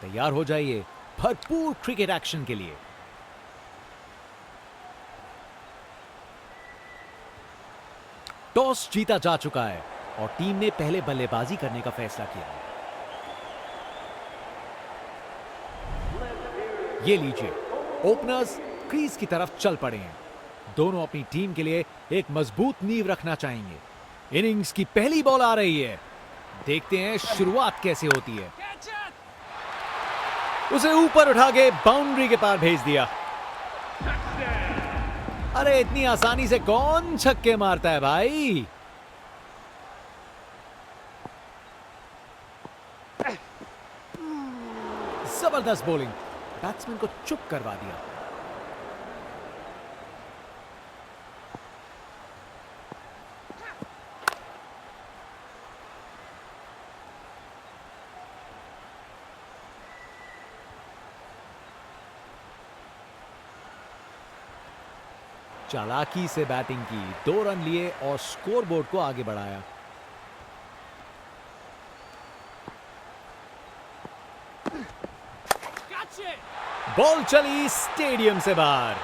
तैयार हो जाइए भरपूर क्रिकेट एक्शन के लिए। टॉस जीता जा चुका है और टीम ने पहले बल्लेबाजी करने का फैसला किया है। ये लीजिए, ओपनर्स क्रीज की तरफ चल पड़े हैं। दोनों अपनी टीम के लिए एक मजबूत नींव रखना चाहेंगे। इनिंग्स की पहली बॉल आ रही है, देखते हैं शुरुआत कैसे होती है। उसे ऊपर उठा के बाउंड्री के पार भेज दिया। अरे इतनी आसानी से कौन छक्के मारता है भाई। जबरदस्त बॉलिंग, बैट्समैन को चुप करवा दिया। चालाकी से बैटिंग की, 2 रन लिए और स्कोरबोर्ड को आगे बढ़ाया। बॉल चली स्टेडियम से बाहर।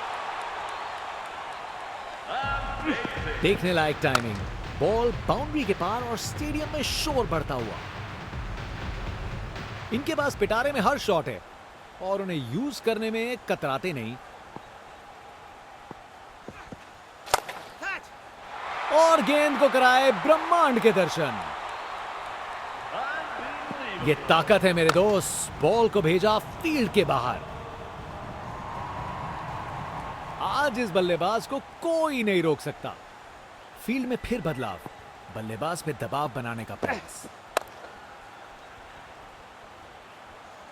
देखने लायक टाइमिंग, बॉल बाउंड्री के पार और स्टेडियम में शोर बढ़ता हुआ। इनके पास पिटारे में हर शॉट है और उन्हें यूज करने में कतराते नहीं। और गेंद को कराए ब्रह्मांड के दर्शन। ये ताकत है मेरे दोस्त, बॉल को भेजा फील्ड के बाहर। आज इस बल्लेबाज को कोई नहीं रोक सकता। फील्ड में फिर बदलाव, बल्लेबाज पे दबाव बनाने का प्रयास।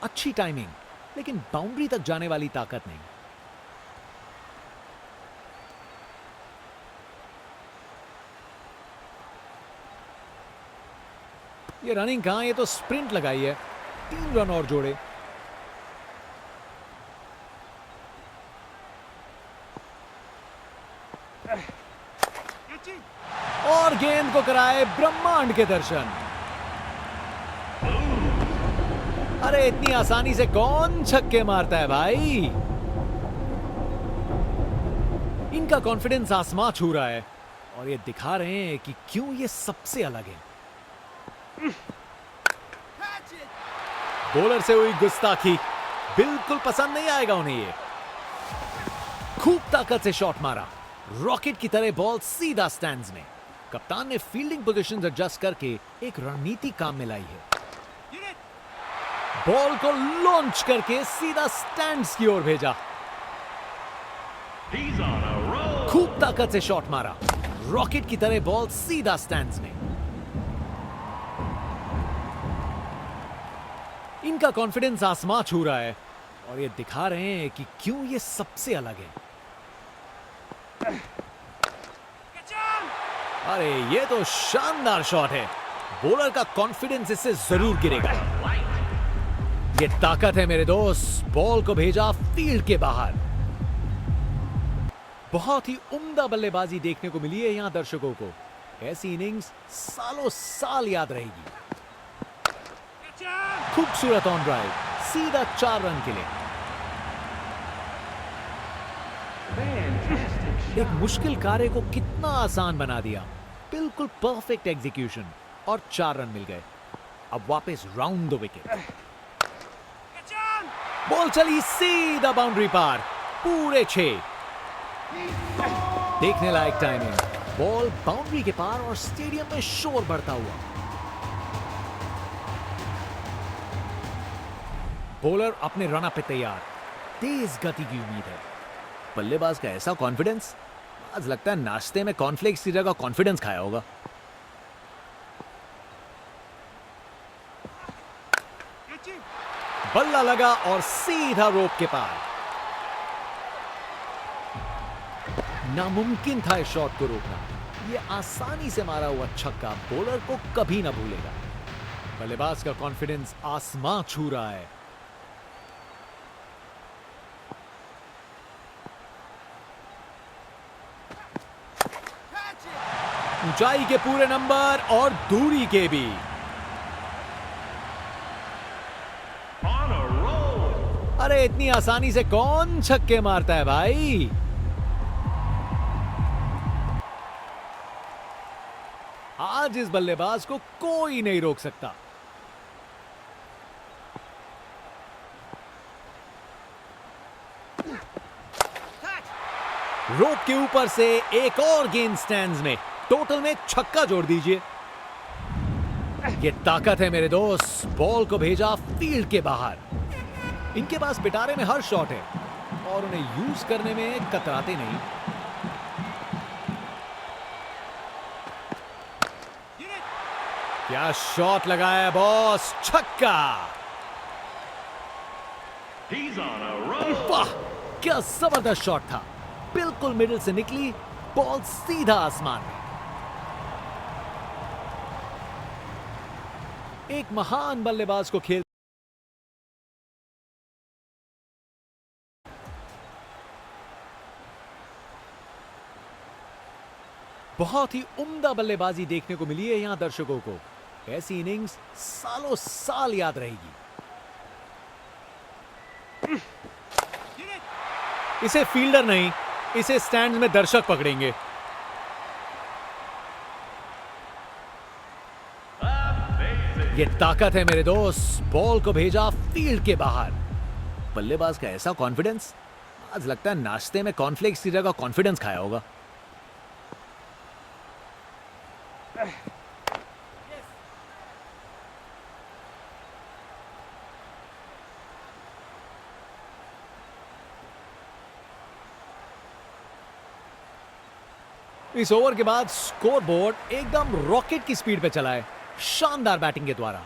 अच्छी टाइमिंग, लेकिन बाउंड्री तक जाने वाली ताकत नहीं। ये रनिंग कहां, ये तो स्प्रिंट लगाई है। 3 रन और जोड़े। और गेंद को कराए ब्रह्मांड के दर्शन। अरे इतनी आसानी से कौन छक्के मारता है भाई। इनका कॉन्फिडेंस आसमां छू रहा है और ये दिखा रहे हैं कि क्यों ये सबसे अलग है। बॉलर से हुई गुस्ताखी बिल्कुल पसंद नहीं आएगा उन्हें। ये खूब ताकत से शॉट मारा, रॉकेट की तरह बॉल सीधा स्टैंड्स में। कप्तान ने फील्डिंग पोजीशंस एडजस्ट करके एक रणनीति काम में लाई है। बॉल को लॉन्च करके सीधा स्टैंड्स की ओर भेजा। खूब ताकत से शॉट मारा, रॉकेट की तरह बॉल सीधा स्टैंड्स में। इनका कॉन्फिडेंस आसमां छू रहा है और ये दिखा रहे हैं कि क्यों ये सबसे अलग है। अरे ये तो शानदार शॉट है। बॉलर का कॉन्फिडेंस इससे जरूर गिरेगा। ये ताकत है मेरे दोस्त, बॉल को भेजा फील्ड के बाहर। बहुत ही उम्दा बल्लेबाजी देखने को मिली है यहां दर्शकों को। ऐसी इनिंग्स सालों साल याद रहेगी। खूबसूरत ऑन ड्राइव, सीधा 4 रन के लिए। एक मुश्किल कार्य को कितना आसान बना दिया। बिल्कुल परफेक्ट एग्जीक्यूशन और 4 रन मिल गए। अब वापस राउंड द विकेट। बॉल चली सीधा बाउंड्री पार, पूरे 6। देखने लायक टाइमिंग, बॉल बाउंड्री के पार और स्टेडियम में शोर बढ़ता हुआ। बॉलर अपने रन पे तैयार, तेज गति की उम्मीद है। बल्लेबाज का ऐसा कॉन्फिडेंस, आज लगता है नाश्ते में कॉर्नफ्लेक्स की जगह कॉन्फिडेंस खाया होगा। बल्ला लगा और सीधा रोप के पार। नामुमकिन था इस शॉट को रोकना। यह आसानी से मारा हुआ छक्का बॉलर को कभी ना भूलेगा। बल्लेबाज का कॉन्फिडेंस आसमां छू रहा है। ऊंचाई के पूरे नंबर और दूरी के भी। अरे इतनी आसानी से कौन छक्के मारता है भाई। आज इस बल्लेबाज को कोई नहीं रोक सकता। रोप के ऊपर से एक और गेंद स्टैंड्स में, टोटल में छक्का जोड़ दीजिए। ये ताकत है मेरे दोस्त, बॉल को भेजा फील्ड के बाहर। इनके पास पिटारे में हर शॉट है और उन्हें यूज करने में कतराते नहीं। क्या शॉट लगाया है बॉस, छक्का। वाह, क्या जबरदस्त शॉट था। बिल्कुल मिडिल से निकली बॉल, सीधा आसमान में। एक महान बल्लेबाज को खेल बहुत ही उम्दा बल्लेबाजी देखने को मिली है यहां दर्शकों को। ऐसी इनिंग्स सालों साल याद रहेगी। इसे फील्डर नहीं, इसे स्टैंड में दर्शक पकड़ेंगे। ये ताकत है मेरे दोस्त, बॉल को भेजा फील्ड के बाहर। बल्लेबाज का ऐसा कॉन्फिडेंस, आज लगता है नाश्ते में कॉर्नफ्लेक्स की जगह कॉन्फिडेंस खाया होगा। इस ओवर के बाद स्कोर बोर्ड एकदम रॉकेट की स्पीड पे चला है, शानदार बैटिंग के द्वारा।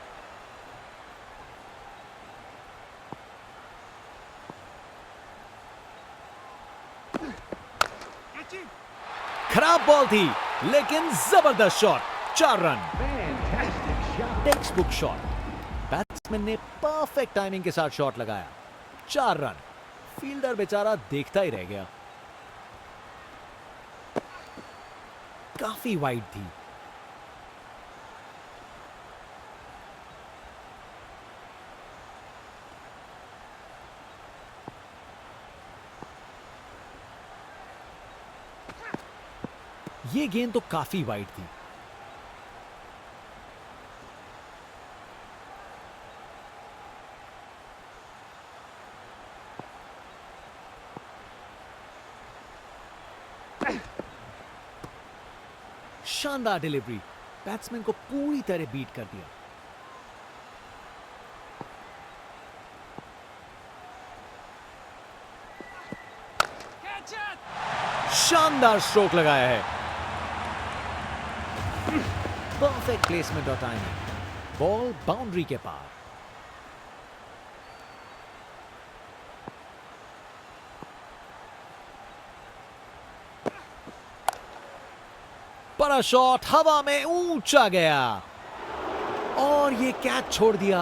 खराब बॉल थी लेकिन जबरदस्त shot, 4 run. Text book shot, batsman ने परफेक्ट टाइमिंग के साथ शॉट लगाया, 4 रन। फील्डर बेचारा देखता ही रह गया। काफी वाइड थी। ये गेंद तो काफी वाइड थी। शानदार डिलीवरी, बैट्समैन को पूरी तरह बीट कर दिया। शानदार स्ट्रोक लगाया है। परफेक्ट प्लेसमेंट और टाइमिंग, बॉल बाउंड्री के पार। बड़ा शॉट हवा में ऊंचा गया और ये कैच छोड़ दिया।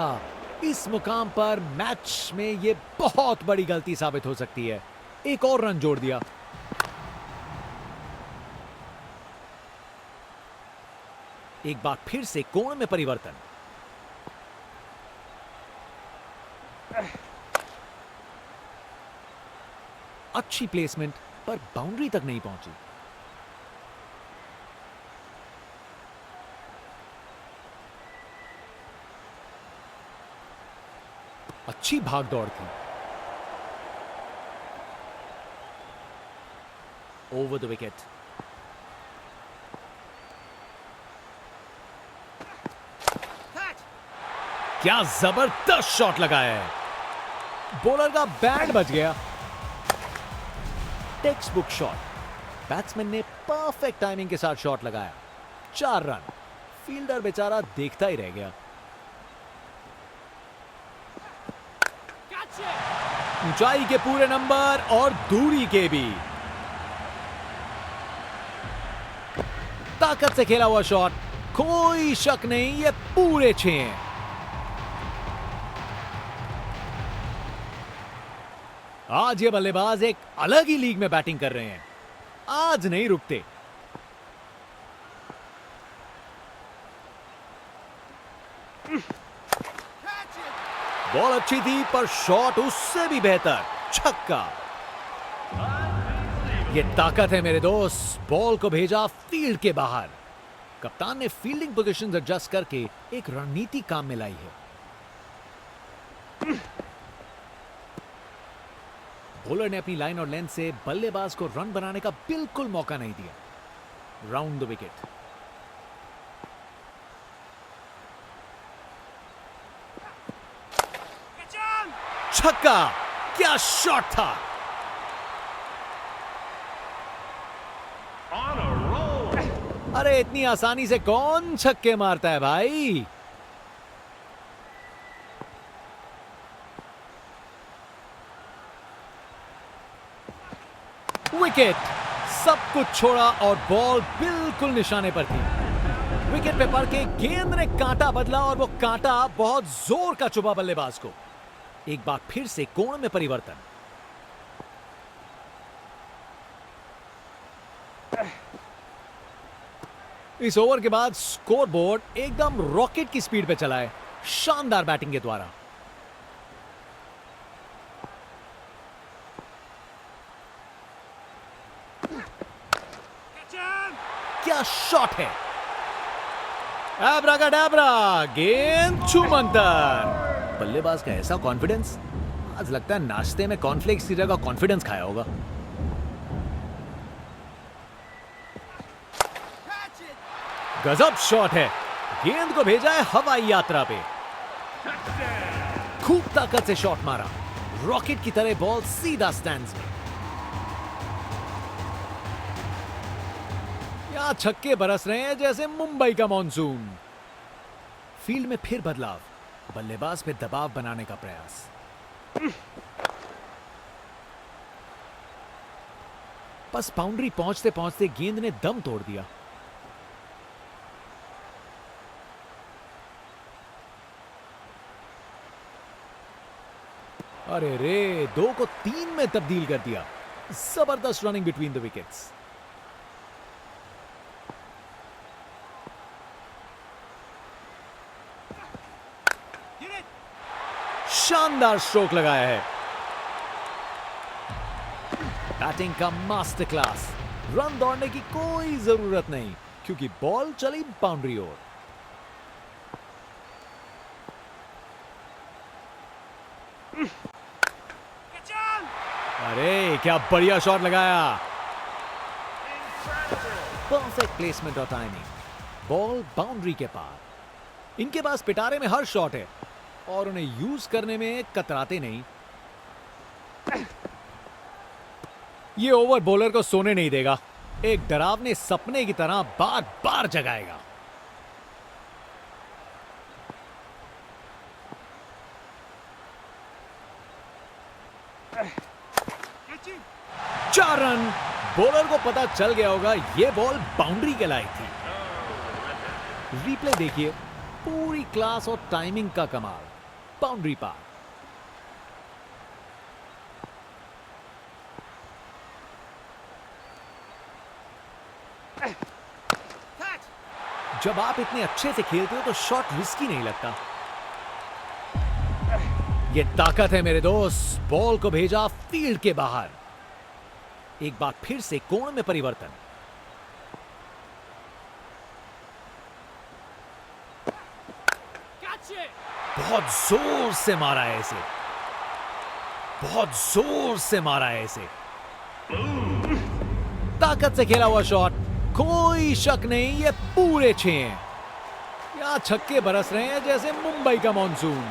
इस मुकाम पर मैच में ये बहुत बड़ी गलती साबित हो सकती है। एक और रन जोड़ दिया। एक बार फिर से कोण में परिवर्तन। अच्छी प्लेसमेंट पर बाउंड्री तक नहीं पहुंची। अच्छी भागदौड़ थी। Over the wicket. क्या जबरदस्त शॉट लगाया है। बॉलर का बैट बच गया। टेक्स्ट बुक शॉट, बैट्समैन ने परफेक्ट टाइमिंग के साथ शॉट लगाया, 4 रन। फील्डर बेचारा देखता ही रह गया। ऊंचाई के पूरे नंबर और दूरी के भी। ताकत से खेला हुआ शॉट, कोई शक नहीं ये पूरे 6 हैं। आज ये बल्लेबाज एक अलग ही लीग में बैटिंग कर रहे हैं। आज नहीं रुकते। बॉल अच्छी थी पर शॉट उससे भी बेहतर, छक्का। ये ताकत है मेरे दोस्त, बॉल को भेजा फील्ड के बाहर। कप्तान ने फील्डिंग पोजीशंस एडजस्ट करके एक रणनीति काम में लाई है। बॉलर ने अपनी लाइन और लेंथ से बल्लेबाज को रन बनाने का बिल्कुल मौका नहीं दिया। Round the wicket. छक्का, क्या शॉट था। अरे इतनी आसानी से कौन छक्के मारता है भाई। विकेट, सब कुछ छोड़ा और बॉल बिल्कुल निशाने पर थी। विकेट पे पड़ के गेंद ने कांटा बदला और वो कांटा बहुत जोर का चुभा बल्लेबाज को। एक बार फिर से कोण में परिवर्तन। इस ओवर के बाद स्कोरबोर्ड एकदम रॉकेट की स्पीड पे चला है, शानदार बैटिंग के द्वारा। क्या शॉट है। एब्राकाडाब्रा, गेंद छूमंतर। बल्लेबाज का ऐसा कॉन्फिडेंस, आज लगता है नाश्ते में कॉर्नफ्लेक्स की जगह कॉन्फिडेंस खाया होगा। गजब शॉट है, गेंद को भेजा है हवाई यात्रा पे। खूब ताकत से शॉट मारा, रॉकेट की तरह बॉल सीधा स्टैंड्स में। यहां छक्के बरस रहे हैं जैसे मुंबई का मॉनसून। फील्ड में फिर बदलाव, बल्लेबाज पे दबाव बनाने का प्रयास। बस बाउंड्री पहुंचते पहुंचते गेंद ने दम तोड़ दिया। अरे रे, 2 को 3 में तब्दील कर दिया। जबरदस्त रनिंग बिटवीन द विकेट्स। शानदार स्ट्रोक लगाया है। बैटिंग का मास्टर क्लास। रन दौड़ने की कोई जरूरत नहीं क्योंकि बॉल चली बाउंड्री ओर। अरे क्या बढ़िया शॉट लगाया। परफेक्ट प्लेसमेंट और टाइमिंग। बॉल बाउंड्री के पार। इनके पास पिटारे में हर शॉट है और उन्हें यूज करने में कतराते नहीं। ये ओवर बॉलर को सोने नहीं देगा, एक डरावने सपने की तरह बार बार जगाएगा। चार रन। बॉलर को पता चल गया होगा यह बॉल बाउंड्री के लायक थी। रिप्ले देखिए, पूरी क्लास और टाइमिंग का कमाल। बाउंड्री पार। जब आप इतने अच्छे से खेलते हो तो शॉट रिस्की नहीं लगता। यह ताकत है मेरे दोस्त, बॉल को भेजा फील्ड के बाहर। एक बार फिर से कोण में परिवर्तन। बहुत जोर से मारा है इसे, बहुत जोर से मारा है इसे। ताकत से खेला हुआ शॉट, कोई शक नहीं ये पूरे 6 हैं। यहां छक्के बरस रहे हैं जैसे मुंबई का मॉनसून।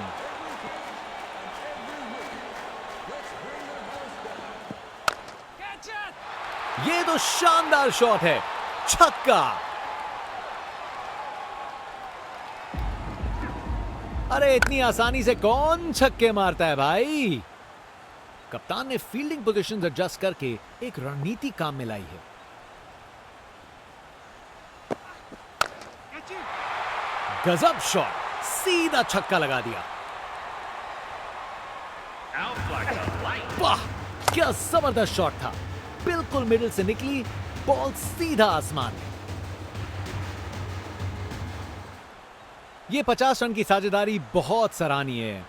ये तो शानदार शॉट है, छक्का। अरे इतनी आसानी से कौन छक्के मारता है भाई। कप्तान ने फील्डिंग पोजीशंस एडजस्ट करके एक रणनीति काम में लाई है। गजब शॉट, सीधा छक्का लगा दिया। वाह, क्या जबरदस्त शॉट था। बिल्कुल मिडिल से निकली बॉल सीधा आसमान में। ये 50 रन की साझेदारी बहुत सराहनीय है।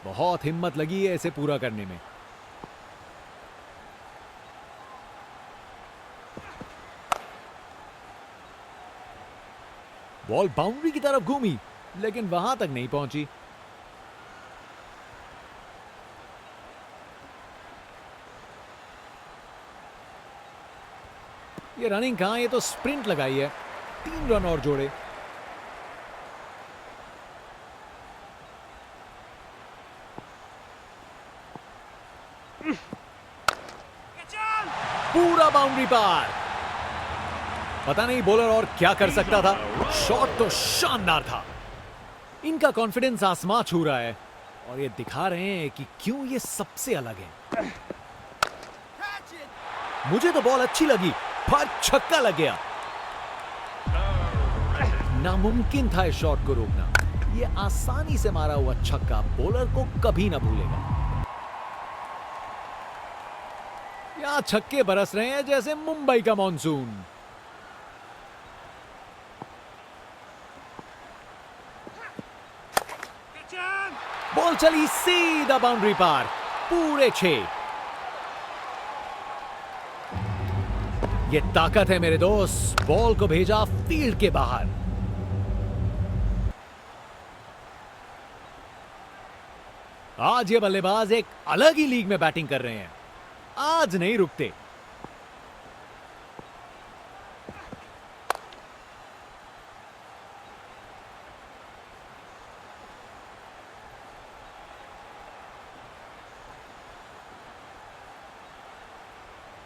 बहुत हिम्मत लगी है इसे पूरा करने में। बॉल बाउंड्री की तरफ घूमी लेकिन वहां तक नहीं पहुंची। ये रनिंग कहां, ये तो स्प्रिंट लगाई है। 3 रन और जोड़े। पूरा बाउंड्री पार। पता नहीं बॉलर और क्या कर सकता था। शॉट तो शानदार था। इनका कॉन्फिडेंस आसमां छू रहा है और ये दिखा रहे हैं कि क्यों ये सबसे अलग है। मुझे तो बॉल अच्छी लगी पर छक्का लग गया। नामुमकिन था इस शॉट को रोकना। ये आसानी से मारा हुआ छक्का बॉलर को कभी ना भूलेगा। यहां छक्के बरस रहे हैं जैसे मुंबई का मॉनसून। बॉल चली सीधा बाउंड्री पार। पूरे 6। ये ताकत है मेरे दोस्त। बॉल को भेजा फील्ड के बाहर। आज ये बल्लेबाज एक अलग ही लीग में बैटिंग कर रहे हैं। आज नहीं रुकते।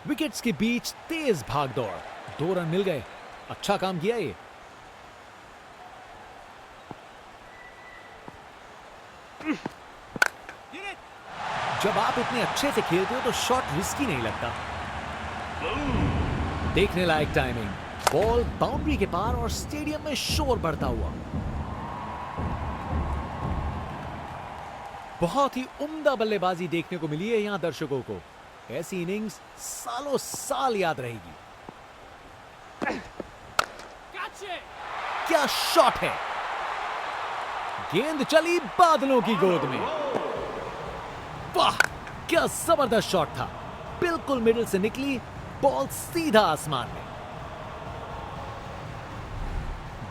विकेट्स के बीच तेज भागदौड़। 2 रन मिल गए। अच्छा काम किया ये। जब आप इतने अच्छे से खेलते हो तो शॉट रिस्की नहीं लगता। देखने लायक टाइमिंग। बॉल बाउंड्री के पार और स्टेडियम में शोर बढ़ता हुआ। बहुत ही उम्दा बल्लेबाजी देखने को मिली है यहां दर्शकों को। ऐसी इनिंग्स सालों साल याद रहेगी। क्या शॉट है। गेंद चली बादलों की गोद में। वाह, क्या जबरदस्त शॉट था। बिल्कुल मिडिल से निकली बॉल सीधा आसमान में।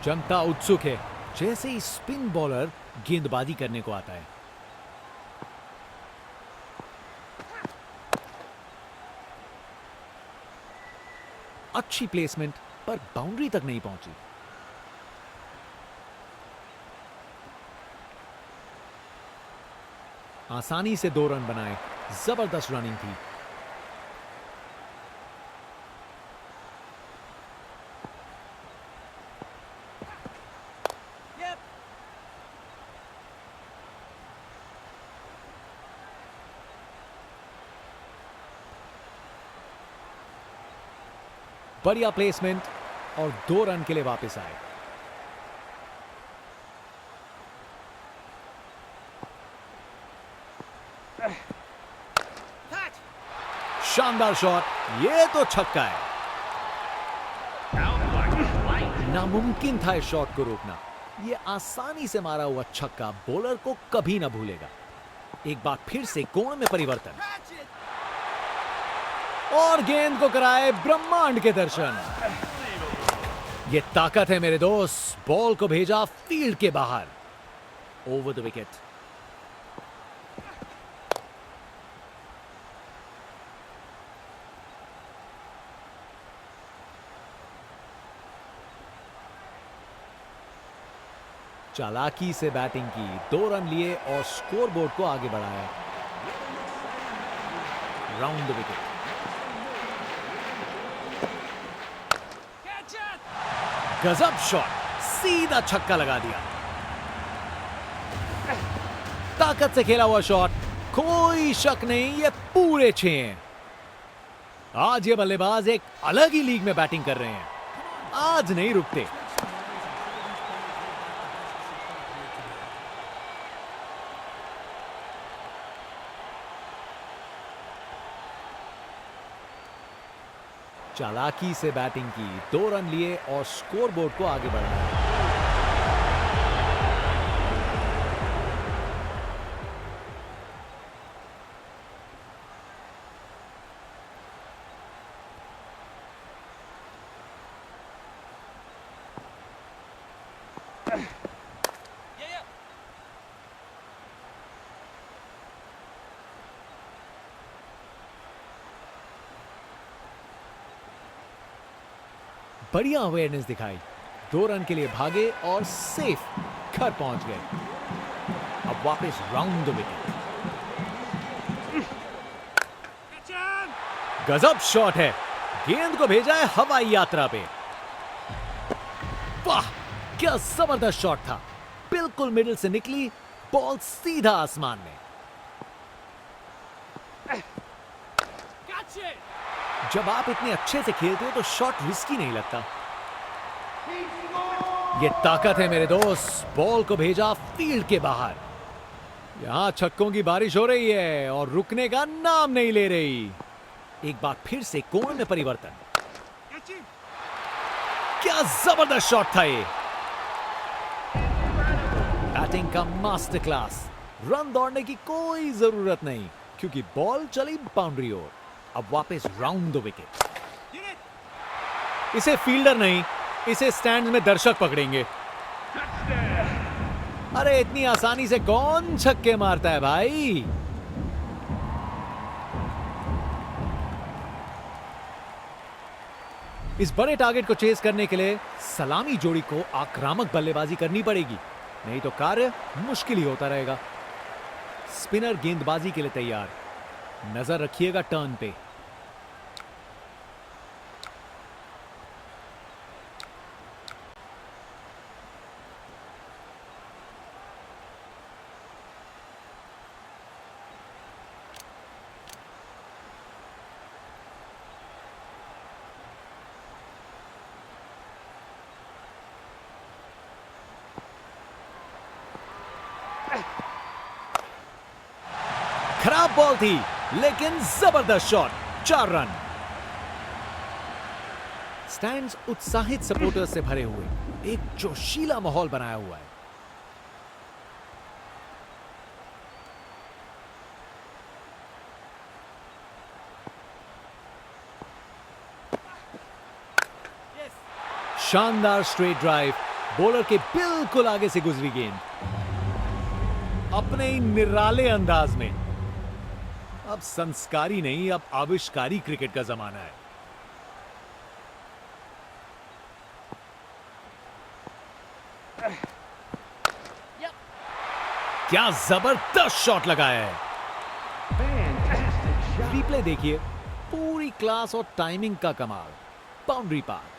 जनता उत्सुक है जैसे ही स्पिन बॉलर गेंदबाजी करने को आता है। अच्छी प्लेसमेंट पर बाउंड्री तक नहीं पहुंची। आसानी से 2 रन बनाए। जबरदस्त रनिंग थी। बढ़िया प्लेसमेंट और 2 रन के लिए वापस आए। शानदार शॉट। ये तो छक्का है। नामुमकिन था इस शॉट को रोकना। ये आसानी से मारा हुआ छक्का बॉलर को कभी ना भूलेगा। एक बार फिर से कोण में परिवर्तन और गेंद को कराए ब्रह्मांड के दर्शन। ये ताकत है मेरे दोस्त। बॉल को भेजा फील्ड के बाहर। Over the wicket. चालाकी से बैटिंग की। 2 रन लिए और स्कोरबोर्ड को आगे बढ़ाया। Round the wicket. गजब शॉट। सीधा छक्का लगा दिया। ताकत से खेला हुआ शॉट। कोई शक नहीं ये पूरे 6 हैं। आज ये बल्लेबाज एक अलग ही लीग में बैटिंग कर रहे हैं। आज नहीं रुकते। चालाकी से बैटिंग की। 2 रन लिए और स्कोरबोर्ड को आगे बढ़ाया। बढ़िया अवेयरनेस दिखाई, 2 रन के लिए भागे और सेफ घर पहुंच गए। अब वापस राउंड द विकेट। गजब शॉट है, गेंद को भेजा है हवाई यात्रा पे। वाह, क्या जबरदस्त शॉट था, बिल्कुल मिडिल से निकली, बॉल सीधा आसमान में। जब आप इतने अच्छे से खेलते हो तो शॉट रिस्की नहीं लगता। ये ताकत है मेरे दोस्त, बॉल को भेजा फील्ड के बाहर। यहां छक्कों की बारिश हो रही है और रुकने का नाम नहीं ले रही। एक बार फिर से कोण में परिवर्तन। क्या जबरदस्त शॉट था ये। बैटिंग का मास्टर क्लास। रन दौड़ने की कोई जरूरत नहीं क्योंकि बॉल चली बाउंड्री ओर। अब वापस राउंड द विकेट। इसे फील्डर नहीं, इसे स्टैंड में दर्शक पकड़ेंगे। अरे इतनी आसानी से कौन छक्के मारता है भाई। इस बड़े टारगेट को चेस करने के लिए सलामी जोड़ी को आक्रामक बल्लेबाजी करनी पड़ेगी, नहीं तो कार्य मुश्किल ही होता रहेगा। स्पिनर गेंदबाजी के लिए तैयार, नजर रखिएगा टर्न पे। खराब बॉल थी लेकिन जबरदस्त शॉट, 4 रन। स्टैंड्स उत्साहित सपोर्टर्स से भरे हुए, एक जोशीला माहौल बनाया हुआ है। शानदार स्ट्रेट ड्राइव, बॉलर के बिल्कुल आगे से गुजरी गेंद, अपने ही निराले अंदाज में। अब संस्कारी नहीं, अब आविष्कारी क्रिकेट का जमाना है। क्या जबरदस्त शॉट लगाया है। रिप्ले देखिए, पूरी क्लास और टाइमिंग का कमाल। बाउंड्री पार।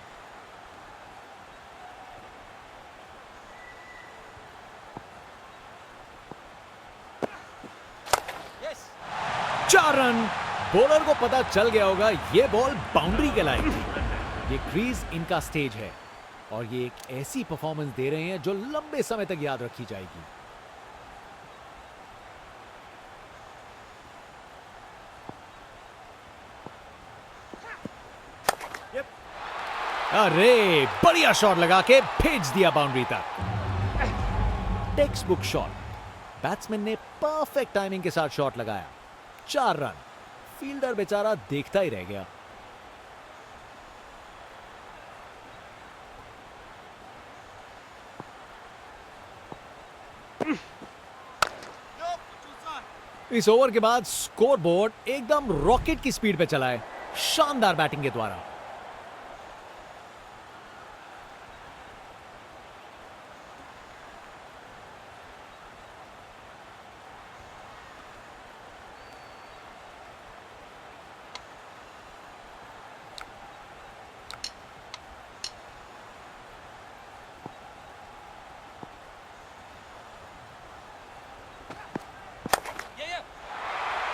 चार रन। बॉलर को पता चल गया होगा ये बॉल बाउंड्री के लायक थी। ये क्रीज इनका स्टेज है और ये एक ऐसी परफॉर्मेंस दे रहे हैं जो लंबे समय तक याद रखी जाएगी। अरे बढ़िया शॉट लगा के भेज दिया बाउंड्री तक। Text book shot. बैट्समैन ने परफेक्ट टाइमिंग के साथ शॉट लगाया। 4 रन। फील्डर बेचारा देखता ही रह गया। इस ओवर के बाद स्कोरबोर्ड एकदम रॉकेट की स्पीड पे चला है, शानदार बैटिंग के द्वारा।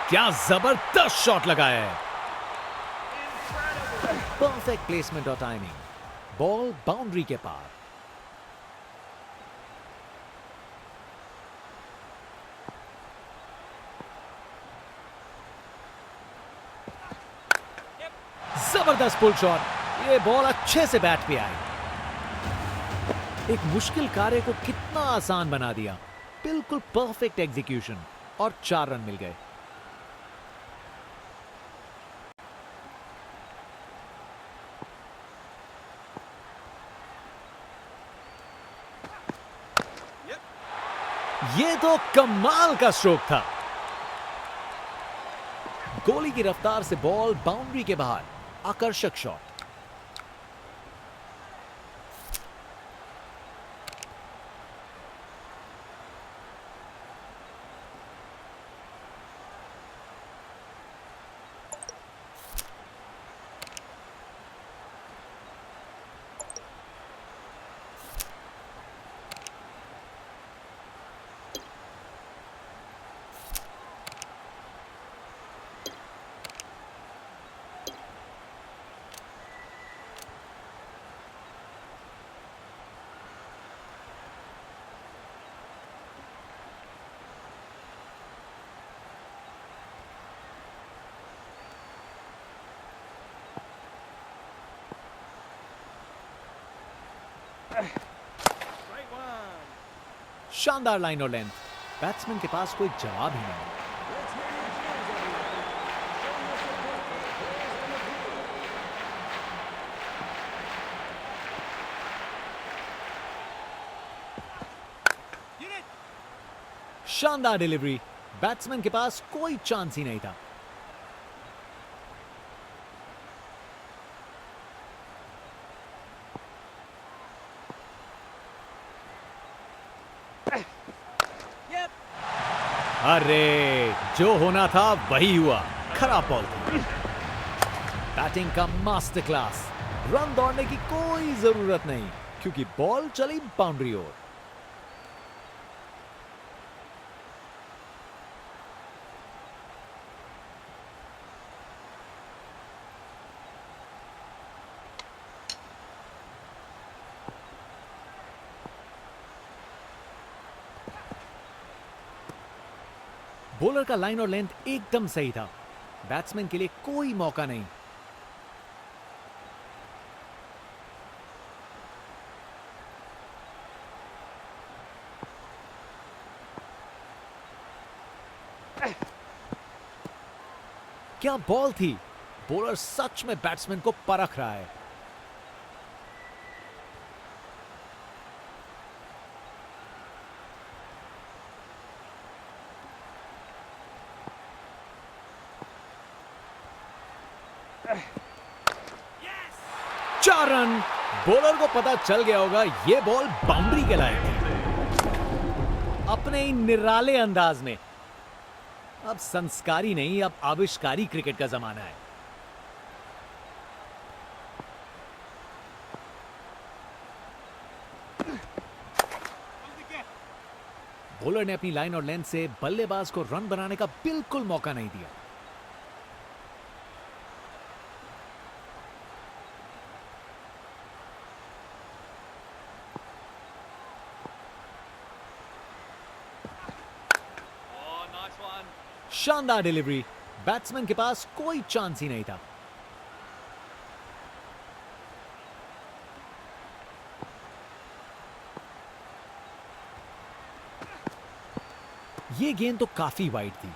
क्या जबरदस्त शॉट लगाया है। परफेक्ट प्लेसमेंट और टाइमिंग। बॉल बाउंड्री के पार। जबरदस्त पुल शॉट। ये बॉल अच्छे से बैट पे आई। एक मुश्किल कार्य को कितना आसान बना दिया। बिल्कुल परफेक्ट एग्जीक्यूशन और 4 रन मिल गए। ये तो कमाल का स्ट्रोक था। गोली की रफ्तार से बॉल बाउंड्री के बाहर, आकर्षक शॉट। शानदार लाइन और लेंथ, बैट्समैन के पास कोई जवाब ही नहीं। शानदार डिलीवरी, बैट्समैन के पास कोई चांस ही नहीं था। अरे, जो होना था वही हुआ। खराब बॉल थी। बैटिंग का मास्टर क्लास। रन दौड़ने की कोई जरूरत नहीं क्योंकि बॉल चली बाउंड्री ओर। बॉलर का लाइन और लेंथ एकदम सही था। बैट्समैन के लिए कोई मौका नहीं। क्या बॉल थी। बॉलर सच में बैट्समैन को परख रहा है। चार रन। बॉलर को पता चल गया होगा यह बॉल बाउंड्री के लायक है। अपने ही निराले अंदाज में। अब संस्कारी नहीं, अब आविष्कारी क्रिकेट का जमाना है। बॉलर ने अपनी लाइन और लेंथ से बल्लेबाज को रन बनाने का बिल्कुल मौका नहीं दिया। शानदार डिलीवरी, बैट्समैन के पास कोई चांस ही नहीं था। यह गेंद तो काफी वाइड थी।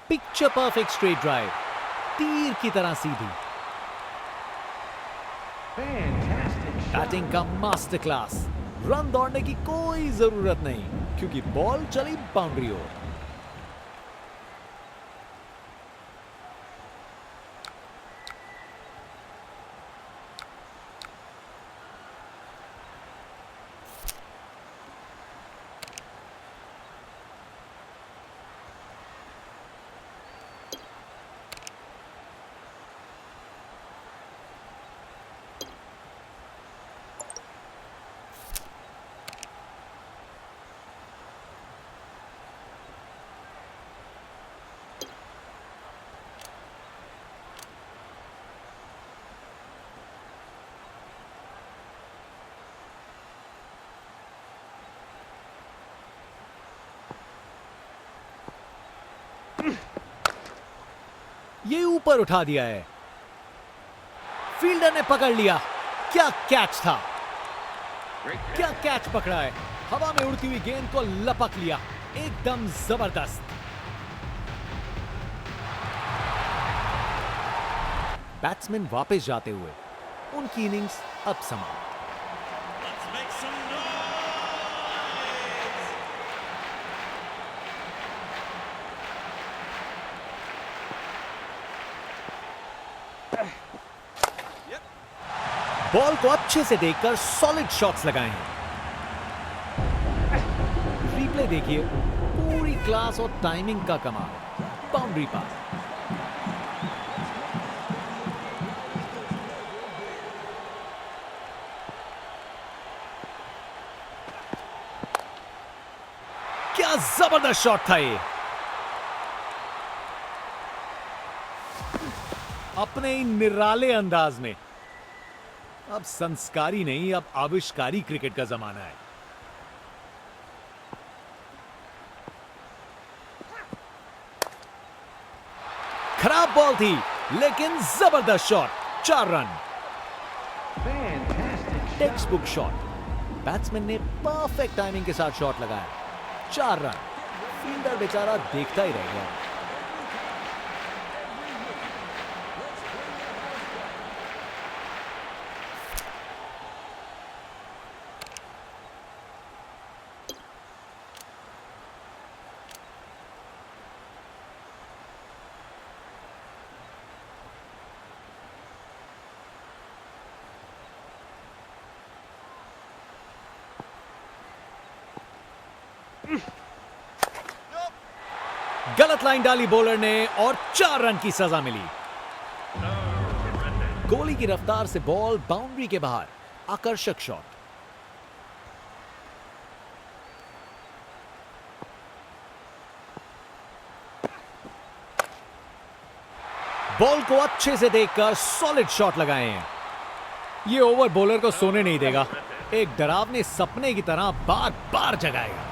पिक्चर परफेक्ट स्ट्रेट ड्राइव, तीर की तरह सीधी। बैटिंग का मास्टर क्लास। रन दौड़ने की कोई जरूरत नहीं क्योंकि बॉल चली बाउंड्री ओर। ये ऊपर उठा दिया है। फील्डर ने पकड़ लिया। क्या कैच था, क्या कैच पकड़ा है। हवा में उड़ती हुई गेंद को लपक लिया, एकदम जबरदस्त। बैट्समैन वापस जाते हुए उनकी इनिंग्स अब समाप्त। बॉल को अच्छे से देखकर सॉलिड शॉट्स लगाए हैं। रिप्ले देखिए, पूरी क्लास और टाइमिंग का कमाल। बाउंड्री पास, क्या जबरदस्त शॉट था ये। अपने ही निराले अंदाज में। अब संस्कारी नहीं, अब आविष्कारी क्रिकेट का जमाना है। खराब बॉल थी, लेकिन जबरदस्त shot. 4 run, text book shot. Batsman ने परफेक्ट टाइमिंग के साथ शॉट लगाया। 4 रन। फील्डर बेचारा देखता ही रह गया। गलत लाइन डाली बॉलर ने और 4 रन की सजा मिली। गोली की रफ्तार से बॉल बाउंड्री के बाहर। आकर्षक शॉट। बॉल को अच्छे से देखकर सॉलिड शॉट लगाए हैं। ये ओवर बॉलर को सोने नहीं देगा, एक डरावने सपने की तरह बार बार जगाएगा।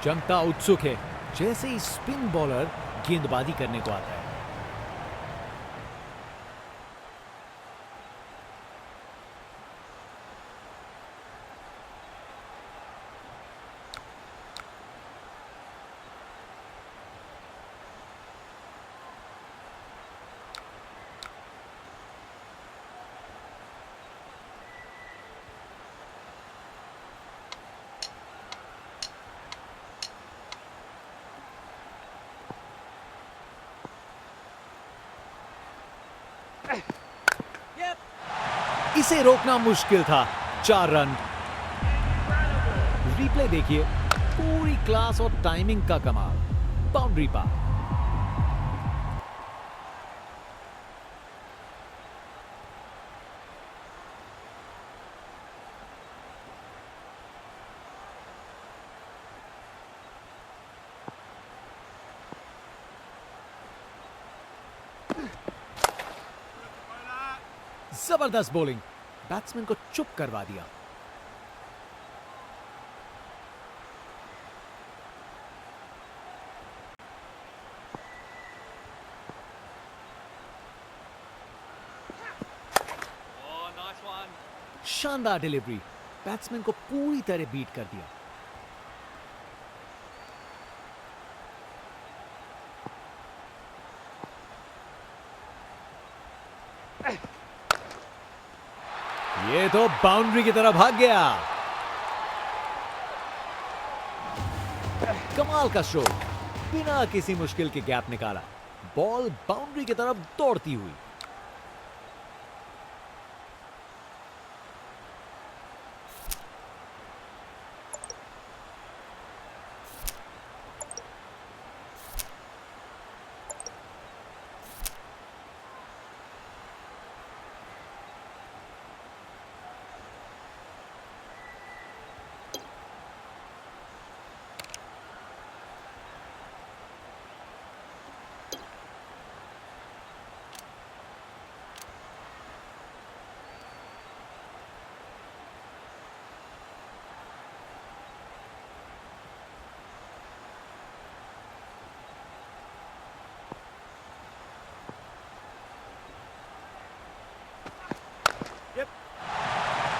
जनता उत्सुक है, जैसे ही स्पिन बॉलर गेंदबाजी करने को आता है। इसे रोकना मुश्किल था। 4 रन। रिप्ले देखिए, पूरी क्लास और टाइमिंग का कमाल। बाउंड्री पार। जबरदस्त बॉलिंग, बैट्समैन को चुप करवा दिया। शानदार डिलीवरी, बैट्समैन को पूरी तरह बीट कर दिया। ये तो बाउंड्री की तरफ भाग गया। कमाल का स्ट्रोक, बिना किसी मुश्किल के गैप निकाला। बॉल बाउंड्री की तरफ दौड़ती हुई।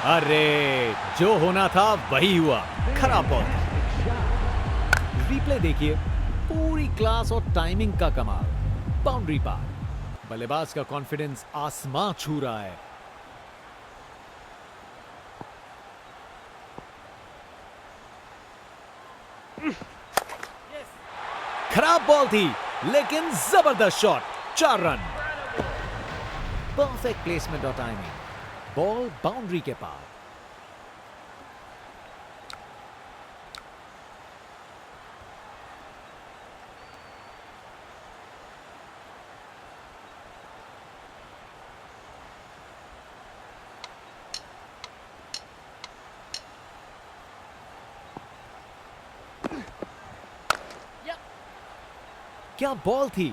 अरे जो होना था वही हुआ, खराब बॉल। रिप्ले देखिए, पूरी क्लास और टाइमिंग का कमाल। बाउंड्री पार। बल्लेबाज का कॉन्फिडेंस आसमां छू रहा है। खराब बॉल थी, लेकिन जबरदस्त शॉट। 4 रन। परफेक्ट प्लेसमेंट और टाइमिंग। बॉल बाउंड्री के पार। क्या बॉल थी।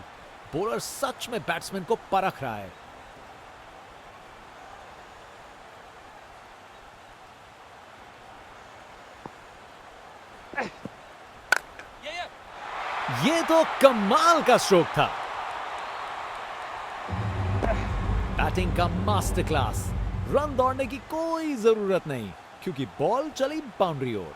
बॉलर सच में बैट्समैन को परख रहा है। ये तो कमाल का स्ट्रोक था। बैटिंग का मास्टर क्लास। रन दौड़ने की कोई जरूरत नहीं, क्योंकि बॉल चली बाउंड्री ओर।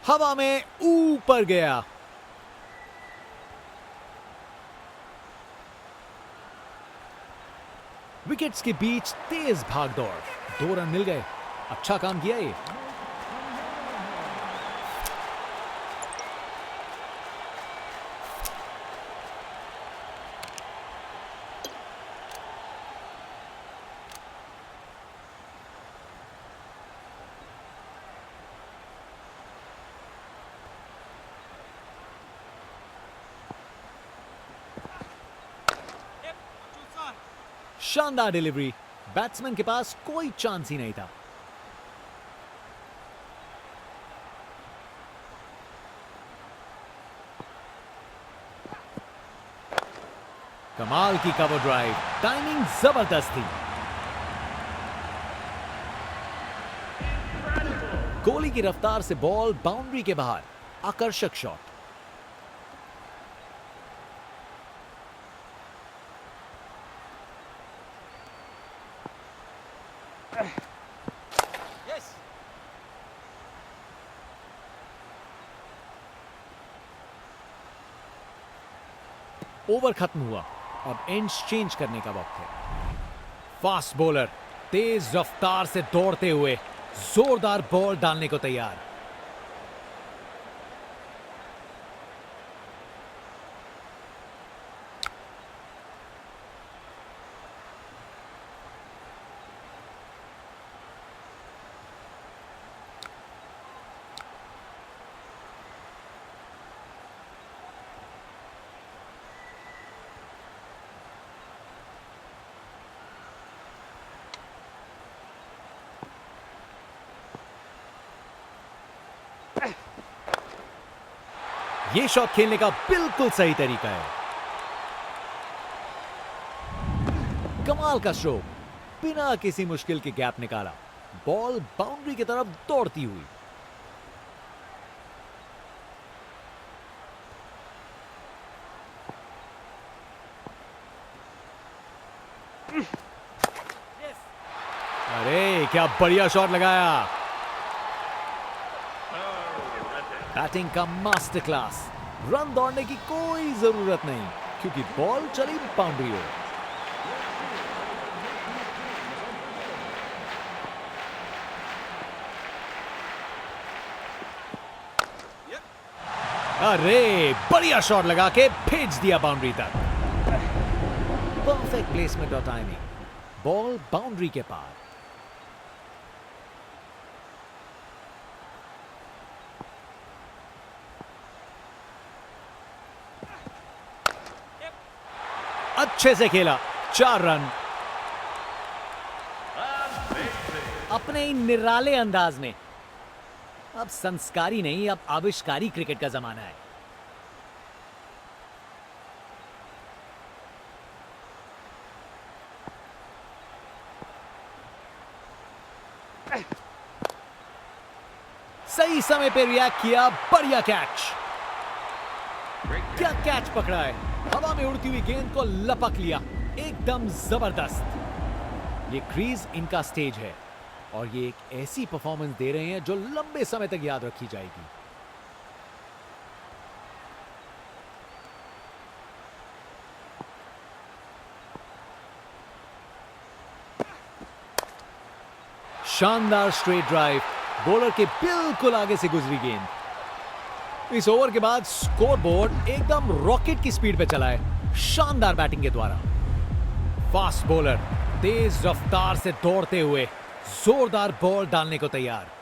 हवा में ऊपर गया। विकेट्स के बीच तेज भागदौड़। 2 रन मिल गए। अच्छा काम किया ये। शानदार डिलीवरी। बैट्समैन के पास कोई चांस ही नहीं था। कमाल की कवर ड्राइव। टाइमिंग जबरदस्त थी। कोहली की रफ्तार से बॉल बाउंड्री के बाहर। आकर्षक शॉट। ओवर खत्म हुआ। अब एंड्स चेंज करने का वक्त है। फास्ट बॉलर तेज रफ्तार से दौड़ते हुए जोरदार बॉल डालने को तैयार। ये शॉट खेलने का बिल्कुल सही तरीका है। कमाल का स्ट्रोक। बिना किसी मुश्किल के गैप निकाला। बॉल बाउंड्री की तरफ दौड़ती हुई। अरे क्या बढ़िया शॉट लगाया। बैटिंग का मास्टर क्लास। रन दौड़ने की कोई जरूरत नहीं, क्योंकि बॉल चली बाउंड्री ओर। अरे बढ़िया शॉट लगा के भेज दिया बाउंड्री तक। परफेक्ट प्लेसमेंट और टाइमिंग, बॉल बाउंड्री के पार। अच्छे से खेला, 4 रन। अपने ही निराले अंदाज में। अब संस्कारी नहीं, अब आविष्कारी क्रिकेट का जमाना है। सही समय पे रिएक्ट किया, बढ़िया कैच। क्या कैच पकड़ा है, हवा में उड़ती हुई गेंद को लपक लिया, एकदम जबरदस्त। ये क्रीज इनका स्टेज है और ये एक ऐसी परफॉर्मेंस दे रहे हैं जो लंबे समय तक याद रखी जाएगी। शानदार स्ट्रेट ड्राइव, बॉलर के बिल्कुल आगे से गुजरी गेंद। इस ओवर के बाद स्कोरबोर्ड एकदम रॉकेट की स्पीड पे चला है, शानदार बैटिंग के द्वारा। फास्ट बॉलर तेज रफ्तार से दौड़ते हुए जोरदार बॉल डालने को तैयार।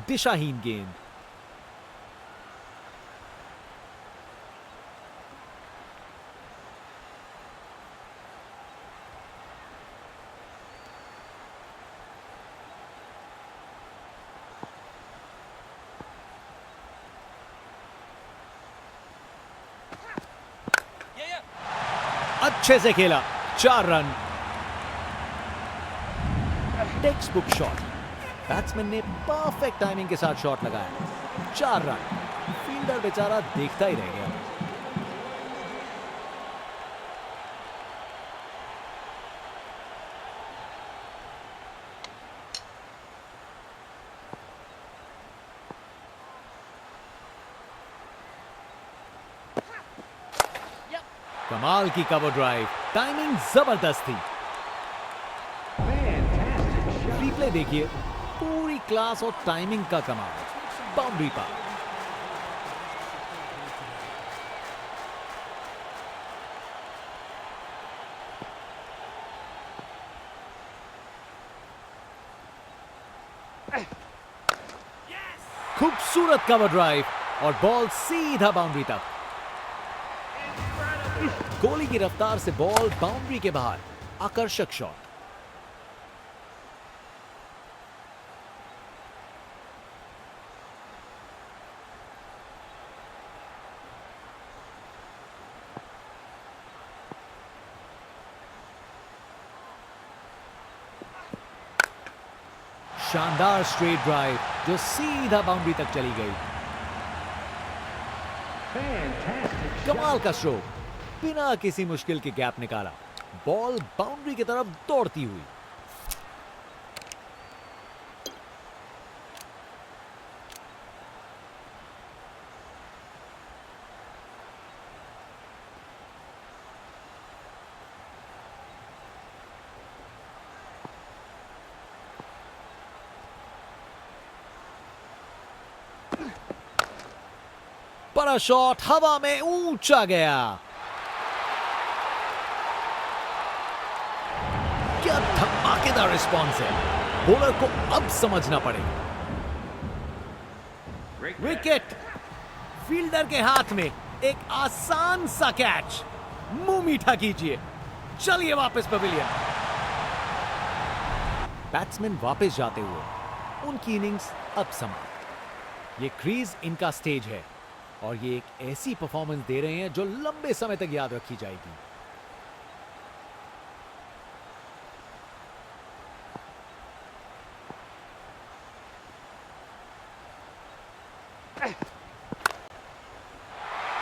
दिशाहीन गेंद। अच्छे से खेला, 4 run. Text book shot, batsman ने परफेक्ट टाइमिंग के साथ शॉट लगाया, 4 रन। फील्डर बेचारा देखता ही रह गया। कमाल की कवर ड्राइव, टाइमिंग जबरदस्त थी। रिप्ले देखिए, पूरी क्लास और टाइमिंग का कमाल। बाउंड्री पार। खूबसूरत कवर ड्राइव और बॉल सीधा बाउंड्री तक। कोहली की रफ्तार से बॉल बाउंड्री के बाहर, आकर्षक शॉट। शानदार स्ट्रेट ड्राइव जो सीधा बाउंड्री तक चली गई। कमाल का स्ट्रोक, बिना किसी मुश्किल के गैप निकाला, बॉल बाउंड्री की तरफ दौड़ती हुई। बड़ा शॉट हवा में ऊंचा गया। क्या धमाकेदार रिस्पॉन्स है, बॉलर को अब समझना पड़ेगा। विकेट, फील्डर के हाथ में एक आसान सा कैच। मुंह मीठा कीजिए, चलिए वापस पवेलियन। बैट्समैन वापस जाते हुए उनकी इनिंग्स अब समाप्त। ये क्रीज इनका स्टेज है और ये एक ऐसी परफॉर्मेंस दे रहे हैं जो लंबे समय तक याद रखी जाएगी।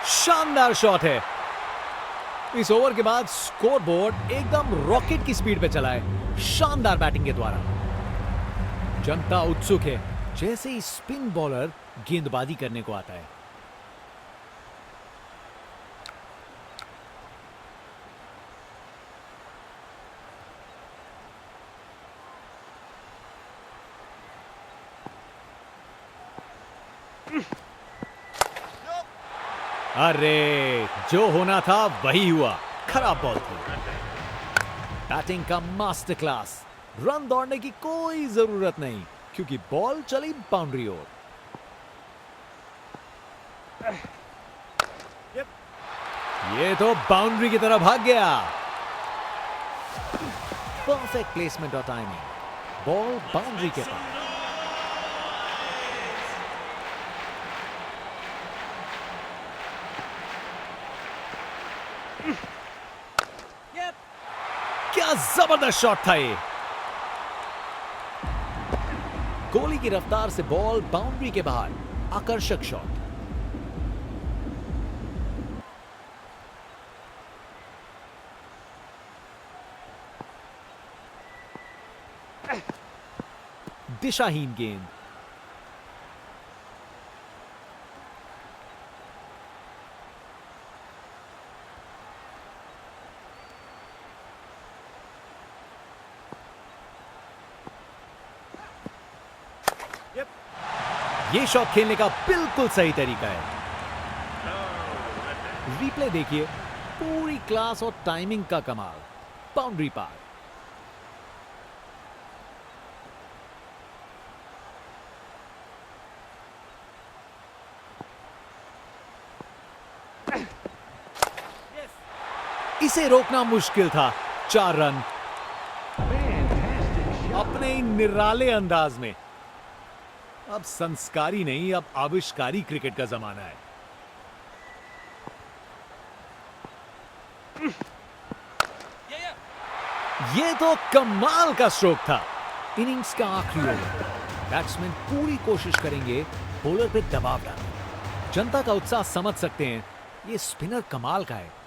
शानदार शॉट है। इस ओवर के बाद स्कोरबोर्ड एकदम रॉकेट की स्पीड पे चला है, शानदार बैटिंग के द्वारा। जनता उत्सुक है, जैसे ही स्पिन बॉलर गेंदबाजी करने को आता है। अरे जो होना था वही हुआ, खराब बॉल थी। बैटिंग का मास्टर क्लास, रन दौड़ने की कोई जरूरत नहीं क्योंकि बॉल चली बाउंड्री ओर। ये तो बाउंड्री की तरफ भाग गया। परफेक्ट प्लेसमेंट और टाइमिंग, बॉल बाउंड्री के पास। क्या जबरदस्त शॉट था ये। गोली की रफ्तार से बॉल बाउंड्री के बाहर, आकर्षक शॉट। दिशाहीन गेंद। ये शॉट खेलने का बिल्कुल सही तरीका है। रिप्ले देखिए, पूरी क्लास और टाइमिंग का कमाल। बाउंड्री पार। इसे रोकना मुश्किल था। 4 रन अपने ही निराले अंदाज में। अब संस्कारी नहीं, अब आविष्कारी क्रिकेट का जमाना है। ये तो कमाल का स्ट्रोक था। इनिंग्स का आखिरी ओवर, बैट्समैन पूरी कोशिश करेंगे बॉलर पे दबाव डालने। जनता का उत्साह समझ सकते हैं, ये स्पिनर कमाल का है।